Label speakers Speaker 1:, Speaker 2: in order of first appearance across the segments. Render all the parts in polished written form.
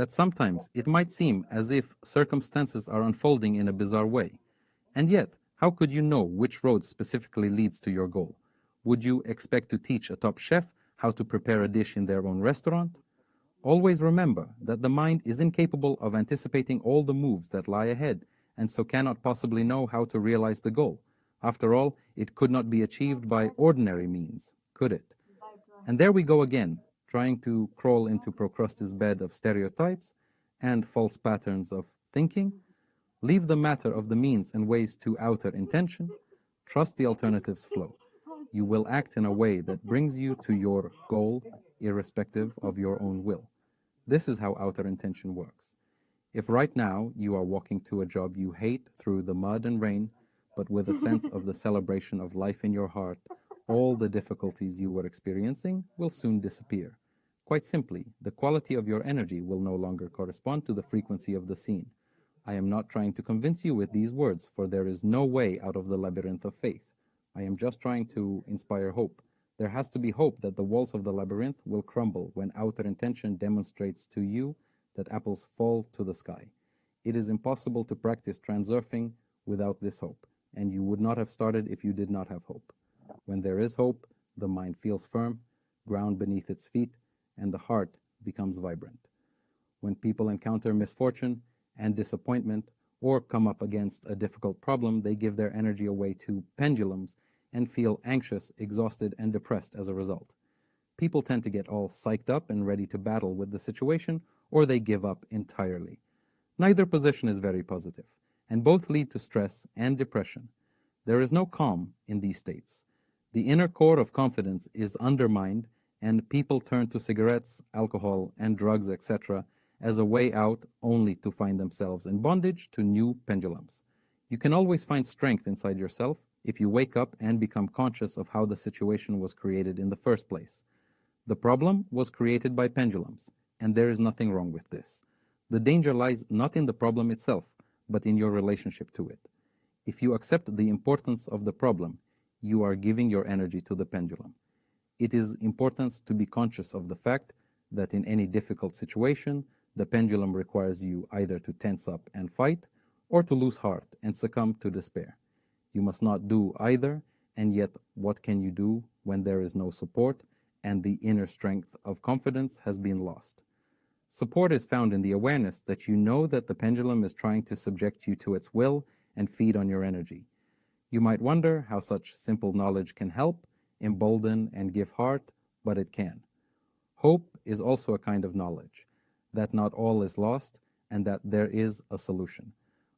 Speaker 1: that sometimes it might seem as if circumstances are unfolding in a bizarre way. And yet, how could you know which road specifically leads to your goal? Would you expect to teach a top chef how to prepare a dish in their own restaurant? Always remember that the mind is incapable of anticipating all the moves that lie ahead, and so cannot possibly know how to realize the goal. After all, it could not be achieved by ordinary means, could it? And there we go again, trying to crawl into Procrustes' bed of stereotypes and false patterns of thinking. Leave the matter of the means and ways to outer intention. Trust the alternatives flow. You will act in a way that brings you to your goal, irrespective of your own will. This is how outer intention works. If right now you are walking to a job you hate through the mud and rain, but with a sense of the celebration of life in your heart, all the difficulties you were experiencing will soon disappear. Quite simply, the quality of your energy will no longer correspond to the frequency of the scene. I am not trying to convince you with these words, for there is no way out of the labyrinth of faith. I am just trying to inspire hope. There has to be hope that the walls of the labyrinth will crumble when outer intention demonstrates to you that apples fall to the sky. It is impossible to practice transurfing without this hope, and you would not have started if you did not have hope. When there is hope, the mind feels firm, ground beneath its feet, and the heart becomes vibrant. When people encounter misfortune and disappointment or come up against a difficult problem, they give their energy away to pendulums and feel anxious, exhausted, and depressed as a result. People tend to get all psyched up and ready to battle with the situation, or they give up entirely. Neither position is very positive, and both lead to stress and depression. There is no calm in these states. The inner core of confidence is undermined, and people turn to cigarettes, alcohol, and drugs, etc., as a way out, only to find themselves in bondage to new pendulums. You can always find strength inside yourself if you wake up and become conscious of how the situation was created in the first place. The problem was created by pendulums, and there is nothing wrong with this. The danger lies not in the problem itself, but in your relationship to it. If you accept the importance of the problem, you are giving your energy to the pendulum. It is important to be conscious of the fact that in any difficult situation, the pendulum requires you either to tense up and fight, or to lose heart and succumb to despair. You must not do either, and yet what can you do when there is no support and the inner strength of confidence has been lost? Support is found in the awareness that you know that the pendulum is trying to subject you to its will and feed on your energy. You might wonder how such simple knowledge can help, embolden, and give heart, but it can. Hope is also a kind of knowledge, that not all is lost and that there is a solution.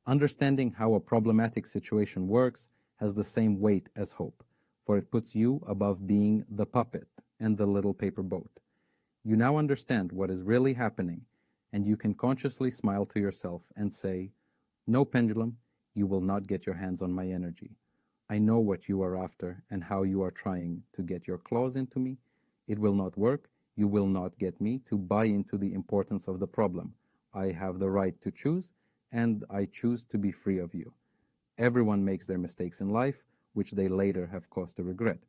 Speaker 1: Understanding how a problematic situation works has the same weight as hope, for it puts you above being the puppet and the little paper boat. You now understand what is really happening, and you can consciously smile to yourself and say, "No, pendulum, you will not get your hands on my energy. I know what you are after and how you are trying to get your claws into me. It will not work. You will not get me to buy into the importance of the problem. I have the right to choose, and I choose to be free of you." Everyone makes their mistakes in life, which they later have cause to regret.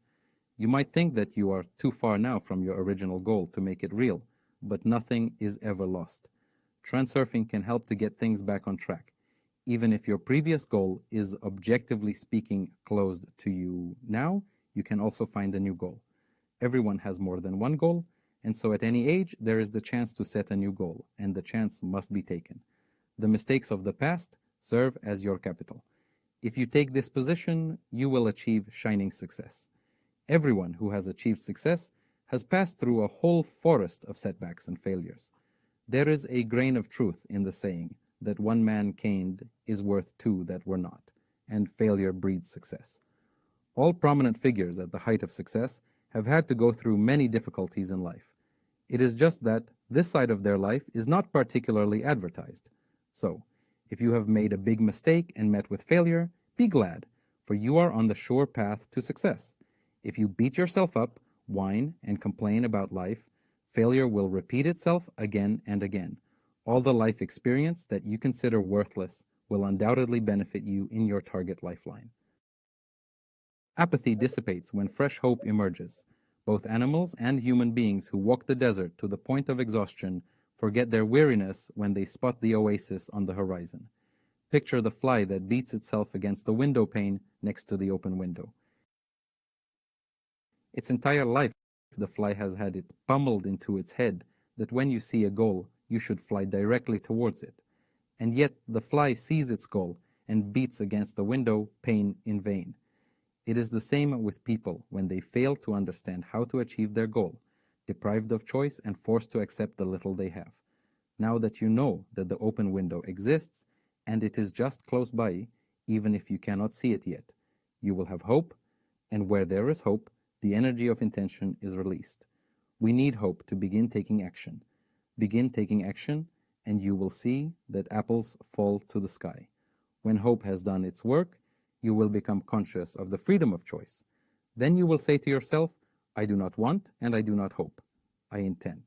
Speaker 1: You might think that you are too far now from your original goal to make it real, but nothing is ever lost. Transurfing can help to get things back on track. Even if your previous goal is objectively speaking closed to you now, you can also find a new goal. Everyone has more than one goal, and so at any age, there is the chance to set a new goal, and the chance must be taken. The mistakes of the past serve as your capital. If you take this position, you will achieve shining success. Everyone who has achieved success has passed through a whole forest of setbacks and failures. There is a grain of truth in the saying that one man caned is worth two that were not, and failure breeds success. All prominent figures at the height of success have had to go through many difficulties in life. It is just that this side of their life is not particularly advertised. So, if you have made a big mistake and met with failure, be glad, for you are on the sure path to success. If you beat yourself up, whine, and complain about life, failure will repeat itself again and again. All the life experience that you consider worthless will undoubtedly benefit you in your target lifeline. Apathy dissipates when fresh hope emerges. Both animals and human beings who walk the desert to the point of exhaustion forget their weariness when they spot the oasis on the horizon. Picture the fly that beats itself against the window pane next to the open window. Its entire life, the fly has had it pummeled into its head that when you see a goal, you should fly directly towards it. And yet the fly sees its goal and beats against the window pane in vain. It is the same with people when they fail to understand how to achieve their goal, deprived of choice and forced to accept the little they have. Now that you know that the open window exists, and it is just close by, even if you cannot see it yet, you will have hope, and where there is hope, the energy of intention is released. We need hope to begin taking action. Begin taking action, and you will see that apples fall to the sky. When hope has done its work, you will become conscious of the freedom of choice. Then you will say to yourself, I do not want and I do not hope. I intend.